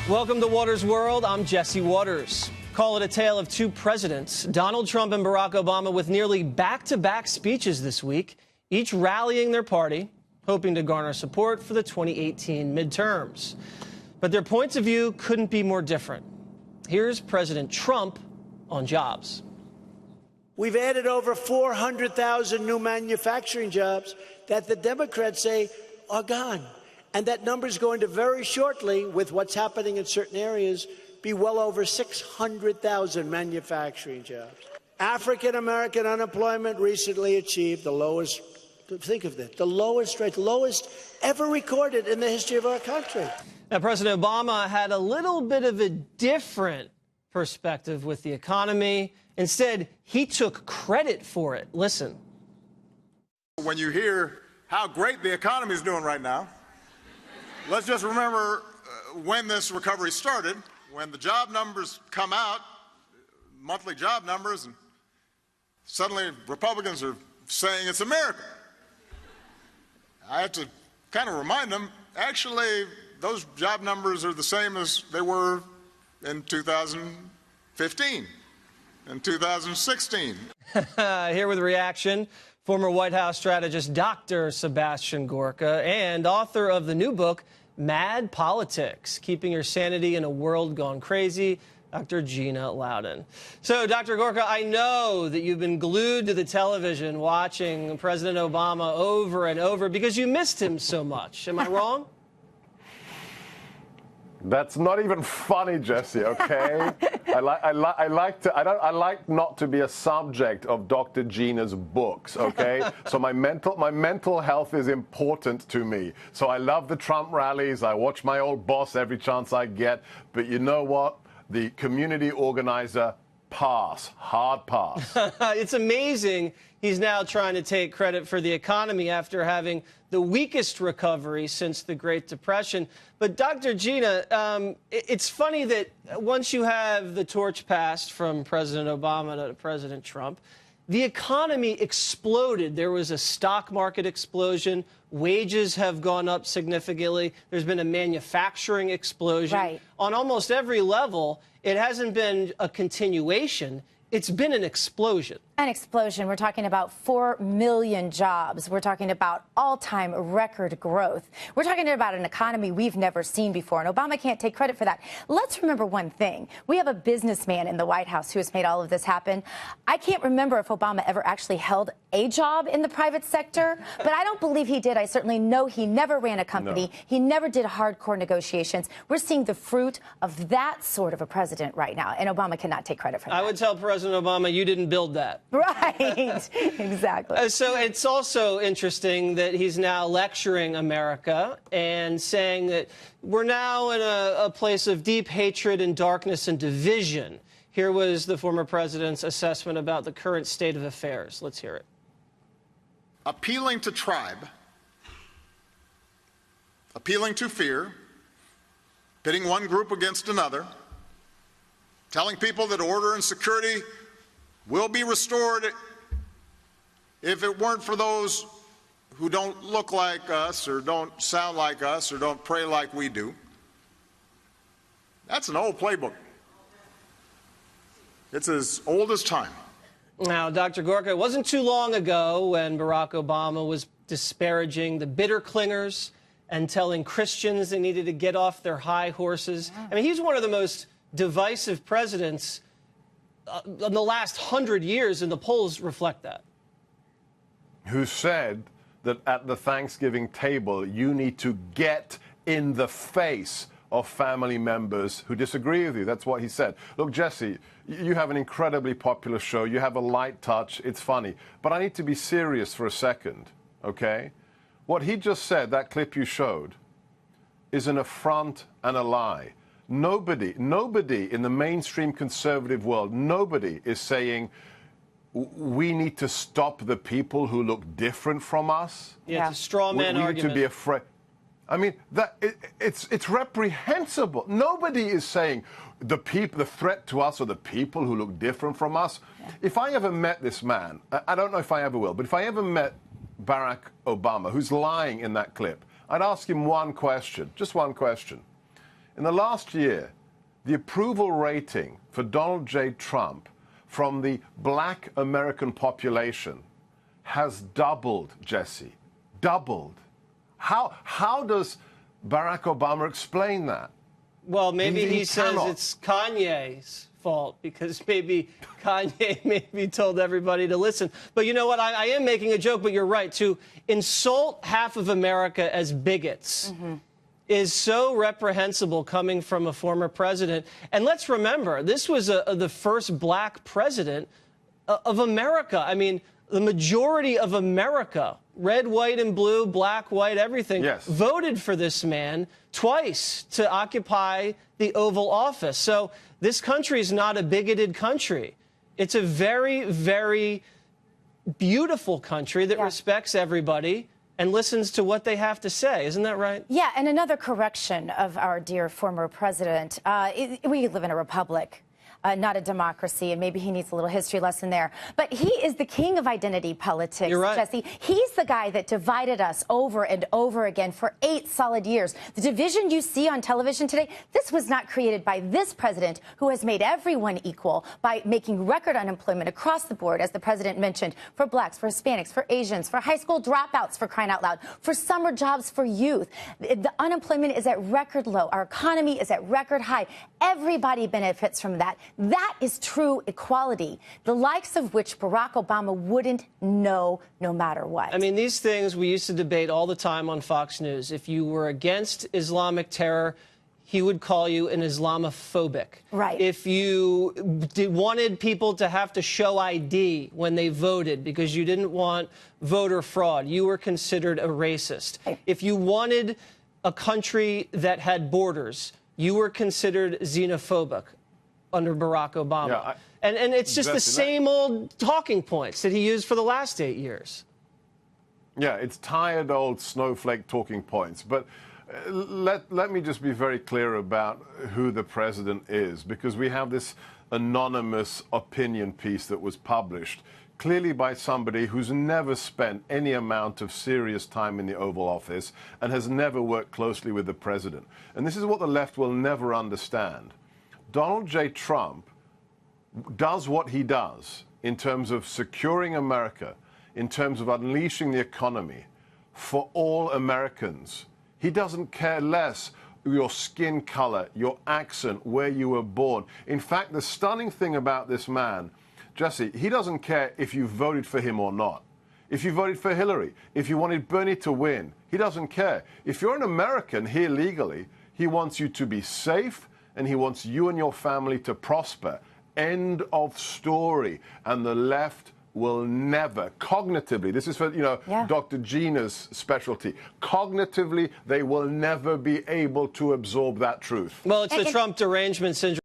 Welcome to Waters World. I'm Jesse Waters. Call it a tale of two presidents, Donald Trump and Barack Obama, with nearly back-to-back speeches this week, each rallying their party, hoping to garner support for the 2018 midterms. But their points of view couldn't be more different. Here's President Trump on jobs. We've added over 400,000 new manufacturing jobs that the Democrats say are gone. And that number is going to very shortly, with what's happening in certain areas, be well over 600,000 manufacturing jobs. African-American unemployment recently achieved the lowest, think of that, the lowest rate, lowest ever recorded in the history of our country. Now, President Obama had a little bit of a different perspective with the economy. Instead, he took credit for it. Listen. When you hear how great the economy is doing right now, let's just remember when this recovery started, when the job numbers come out, monthly job numbers, and suddenly Republicans are saying it's a miracle. I have to kind of remind them, actually, those job numbers are the same as they were in 2015 and 2016. Here with reaction, former White House strategist Dr. Sebastian Gorka and author of the new book, Mad Politics, Keeping Your Sanity in a World Gone Crazy, Dr. Gina Loudon. So, Dr. Gorka, I know that you've been glued to the television watching President Obama over and over because you missed him so much. Am I wrong? That's not even funny, Jesse, okay? I like not to be a subject of Dr. Gina's books, okay? So my mental health is important to me. So I love the Trump rallies. I watch my old boss every chance I get. But you know what? The community organizer, pass, hard pass. It's amazing he's now trying to take credit for the economy after having the weakest recovery since the Great Depression. But Dr. Gina, it's funny that once you have the torch passed from President Obama to President Trump, the economy exploded. There was a stock market explosion. Wages have gone up significantly. There's been a manufacturing explosion. Right. On almost every level, it hasn't been a continuation. It's been an explosion. An explosion. We're talking about 4 million jobs. We're talking about all-time record growth. We're talking about an economy we've never seen before, and Obama can't take credit for that. Let's remember one thing. We have a businessman in the White House who has made all of this happen. I can't remember if Obama ever actually held a job in the private sector, but I don't believe he did. I certainly know he never ran a company. No. He never did hardcore negotiations. We're seeing the fruit of that sort of a president right now, and Obama cannot take credit for that. I would tell President Obama, you didn't build that. Right, exactly. So it's also interesting that he's now lecturing America and saying that we're now in a place of deep hatred and darkness and division. Here was the former president's assessment about the current state of affairs. Let's hear it. Appealing to tribe, appealing to fear, pitting one group against another, telling people that order and security will be restored if it weren't for those who don't look like us or don't sound like us or don't pray like we do. That's an old playbook. It's as old as time. Now, Dr. Gorka, it wasn't too long ago when Barack Obama was disparaging the bitter clingers and telling Christians they needed to get off their high horses. I mean, he's one of the most divisive presidents in the last 100 years, and the polls reflect that. Who said that at the Thanksgiving table, you need to get in the face of family members who disagree with you. That's what he said. Look, Jesse, you have an incredibly popular show. You have a light touch. It's funny. But I need to be serious for a second, okay? What he just said, that clip you showed, is an affront and a lie. Nobody in the mainstream conservative world, nobody is saying we need to stop the people who look different from us. Yeah, it's a straw man argument. We need to be afraid. I mean, it's reprehensible. Nobody is saying the threat to us are the people who look different from us. Yeah. If I ever met this man, I don't know if I ever will, but if I ever met Barack Obama, who's lying in that clip, I'd ask him one question, just one question. In the last year, the approval rating for Donald J. Trump from the black American population has doubled, Jesse. Doubled. How does Barack Obama explain that? Well, maybe he says cannot. it's Kanye's fault because maybe Kanye maybe told everybody to listen. But you know what? I am making a joke, but you're right. To insult half of America as bigots is so reprehensible coming from a former president. And let's remember, this was the first black president of America. I mean, the majority of America, red, white, and blue, black, white, everything, yes, voted for this man twice to occupy the Oval Office. So this country is not a bigoted country. It's a very, very beautiful country that respects everybody and listens to what they have to say. Isn't that right? Yeah, and another correction of our dear former president. We live in a republic. Not a democracy, and maybe he needs a little history lesson there. But he is the king of identity politics, You're right. Jesse. He's the guy that divided us over and over again for 8 solid years. The division you see on television today, this was not created by this president, who has made everyone equal by making record unemployment across the board, as the president mentioned, for blacks, for Hispanics, for Asians, for high school dropouts, for crying out loud, for summer jobs for youth. The unemployment is at record low. Our economy is at record high. Everybody benefits from that. That is true equality, the likes of which Barack Obama wouldn't know no matter what. I mean, these things we used to debate all the time on Fox News. If you were against Islamic terror, he would call you an Islamophobic. Right. If you wanted people to have to show ID when they voted because you didn't want voter fraud, you were considered a racist. Right. If you wanted a country that had borders, you were considered xenophobic under Barack Obama. Yeah, and it's just the same old talking points that he used for the last 8 years. Yeah, it's tired old snowflake talking points. But let me just be very clear about who the president is, because we have this anonymous opinion piece that was published, clearly by somebody who's never spent any amount of serious time in the Oval Office and has never worked closely with the president. And this is what the left will never understand. Donald J. Trump does what he does in terms of securing America, in terms of unleashing the economy for all Americans. He doesn't care less your skin color, your accent, where you were born. In fact, the stunning thing about this man, Jesse, he doesn't care if you voted for him or not. If you voted for Hillary, if you wanted Bernie to win, he doesn't care. If you're an American here legally, he wants you to be safe, and he wants you and your family to prosper. End of story. And the left will never, cognitively, this is for, Dr. Gina's specialty, cognitively, they will never be able to absorb that truth. Well, it's the Trump derangement syndrome.